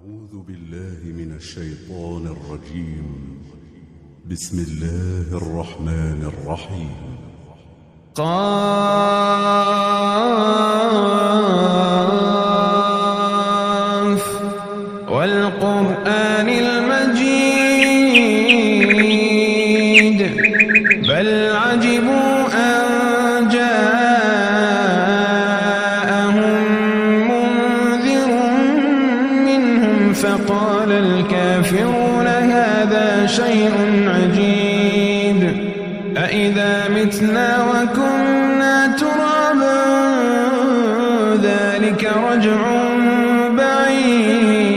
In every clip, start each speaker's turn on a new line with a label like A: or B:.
A: أعوذ بالله من الشيطان الرجيم. بسم الله الرحمن الرحيم.
B: قاف والقرآن المجيد بل عجبوا أن جاءهم منذر منهم فقال الكافرون هذا شيء عجيب أإذا متنا وكنا ترابا ذلك رجع بعيد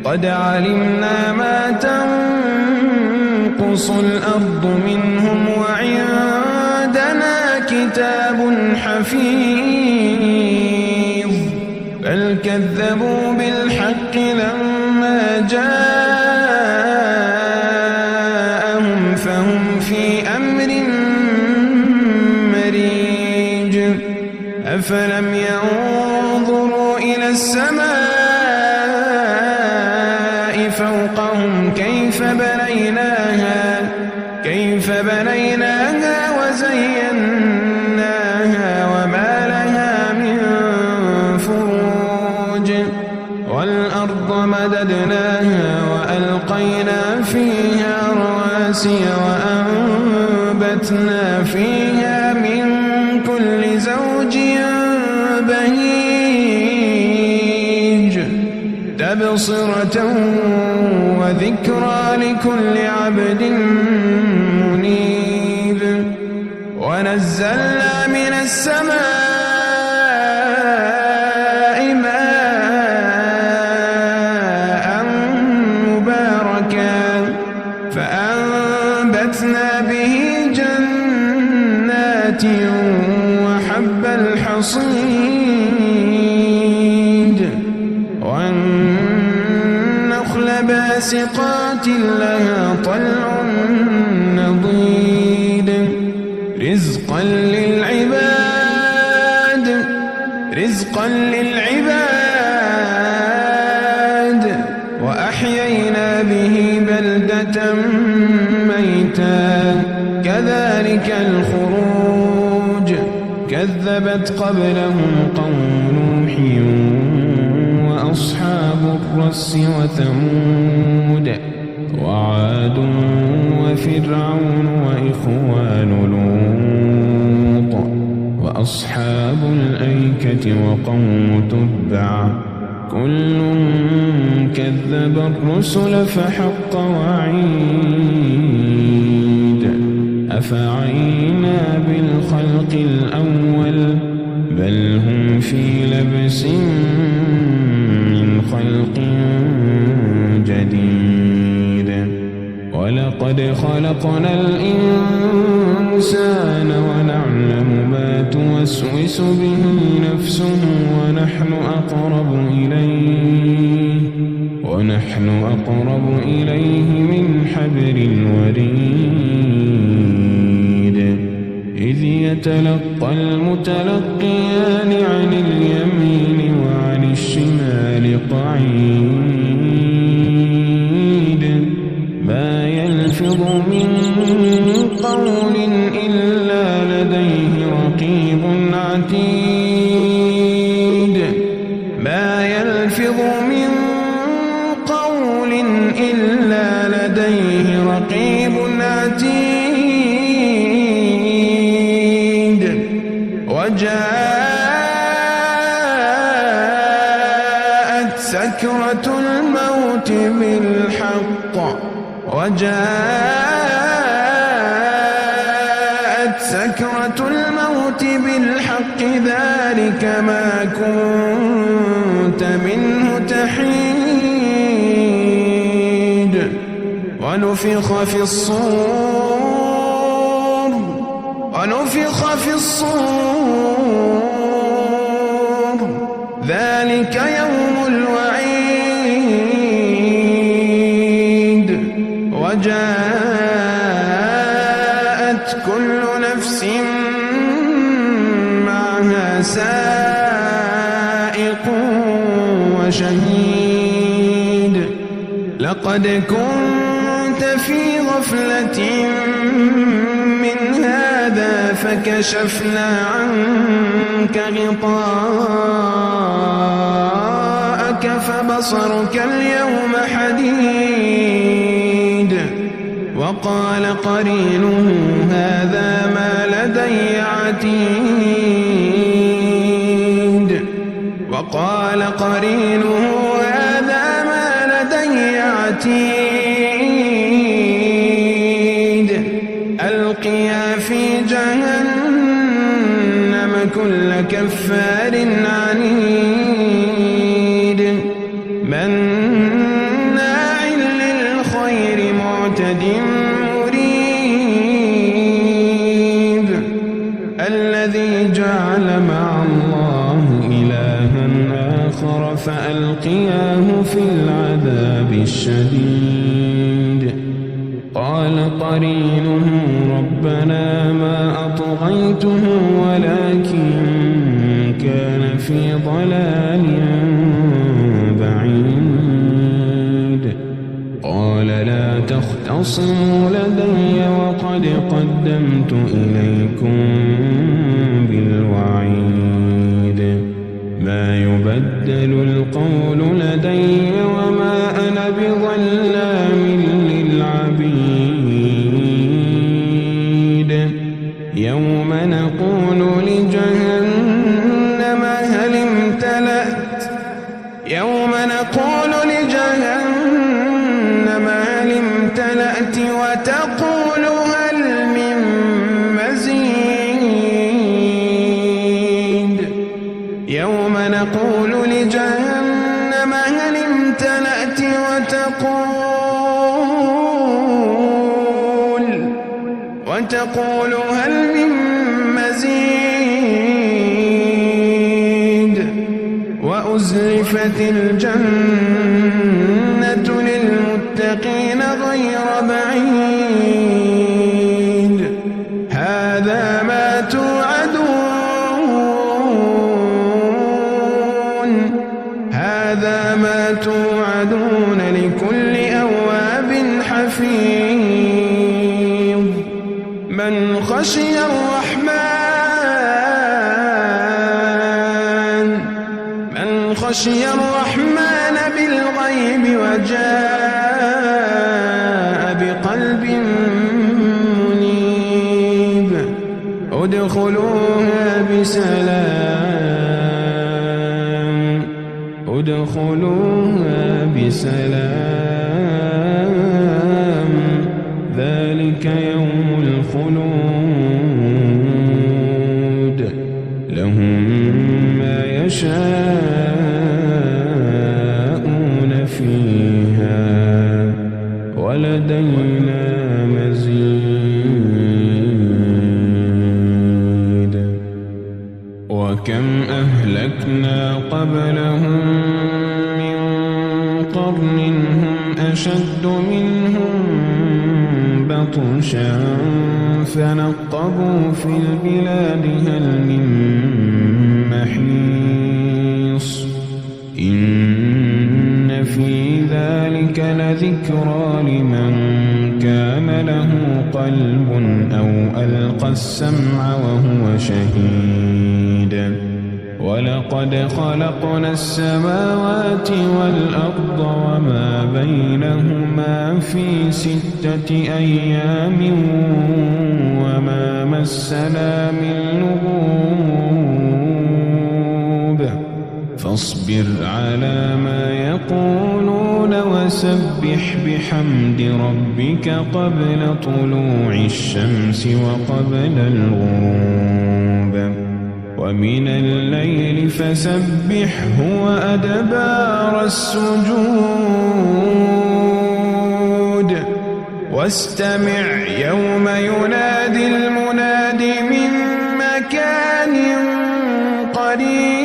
B: قد علمنا ما تنقص الأرض منهم وعندنا كتاب حفيظ بل كذبوا بالحق لما جاءهم فهم في أمر مريج أفلم ينظروا إلى السماء فوقهم كيف بنيناها وزيناها وما لها من فروج والأرض مددناها وألقينا فيها رواسي وأنبتنا فيها من كل زوج بهيج تبصرة وذكرى لكل عبد منيب ونزلنا من السماء ماء مباركا فأنبتنا به جنات وحب الحصيد والنخل باسقات لها طلع نضيد رزقا للعباد وأحيينا به بلدة ميتا كذلك الخروج كذبت قبلهم قوم نوح وأصحاب الرس وثمود وعاد وفرعون وإخوان لوط وأصحاب الأيكة وقوم تبع كل كذب الرسل فحق وعيد أفعينا بالخلق الأول بل هم في لبس من خلق جديد ولقد خلقنا الإنسان ونعلم ما توسوس به نفسه ونحن أقرب إليه من حبل الوريد إذ يتلقى المتلقيان عن اليمين وعن الشمال قعيد ما يلفظ من قول إلا لديه رقيب عتيد ما يلفظ من قول إلا لديه رقيب عتيد وجاءت سكرة الموت بالحق ذلك ما كنت منه تحيد ونفخ في الصور ذلك يوم الوعيد وجاءت كل نفس معها سائق وهو شهيد لقد كنت في غفلة من هذا فكشفنا عنك غطاءك فبصرك اليوم حديد وقال قرينه هذا ما لدي عتيد وقال قرينه هذا ما لدي عتيد ألقيا في جهنم كل كفار عنيد مناع للخير معتد مريب الذي جعل مع الله إلها آخر فألقياه في العذاب الشديد قال قرينه ربنا ما أطغيته ولكن كان في ضلال بعيد قال لا تختصموا لدي وقد قدمت إليكم بالوعيد ما يبدل القول لدي وما أنا بظلام للعبيد يوم نقول لجهنم هل امتلأت وتقول هل من مزيد يوم نقول لجهنم هل امتلأت وتقول هل من مزيد وأزلفت الجنة للمتقين غير بعيد هذا ما توعدون لكل أواب حفيظ من خشي الرحمن بالغيب وجاء بقلب منيب ادخلوها بسلام ذلك يوم الخلود لهم ما يشاءون فيها ولدينا مزيد وكم أهلكنا قبلهم من قرن هم أشد منهم بطشا فنقبوا في البلاد هل من محيص إن في ذلك لذكرى لمن كان له قلب أو ألقى السمع وهو شهيد ولقد خلقنا السماوات والأرض وما بينهما في 6 أيام وما مسنا من لغوب فاصبر على ما يقولون وسبح بحمد ربك قبل طلوع الشمس وقبل الغروب ومن الليل فسبحه وأدبار السجود واستمع يوم ينادي المناد من مكان قريب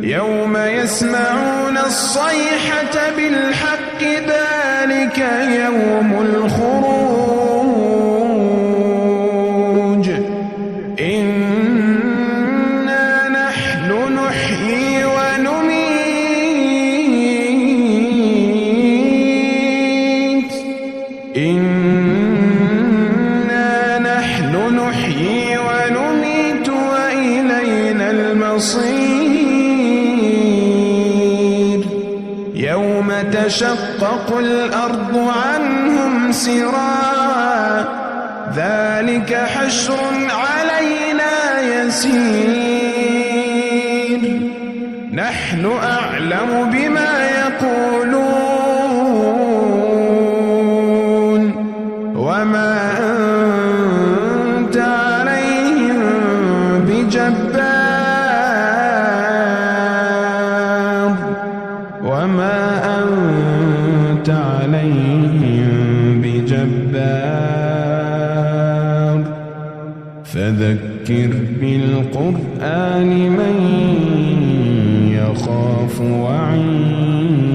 B: يوم يسمعون الصيحة بالحق ذلك يوم الخروج إنا نحن بصير يوم تشقق الأرض عنهم سراعا ذلك حشر علينا يسير نحن أعلم بما يقولون وما أنت عليهم بجبار فذكر بالقرآن من يخاف وعيد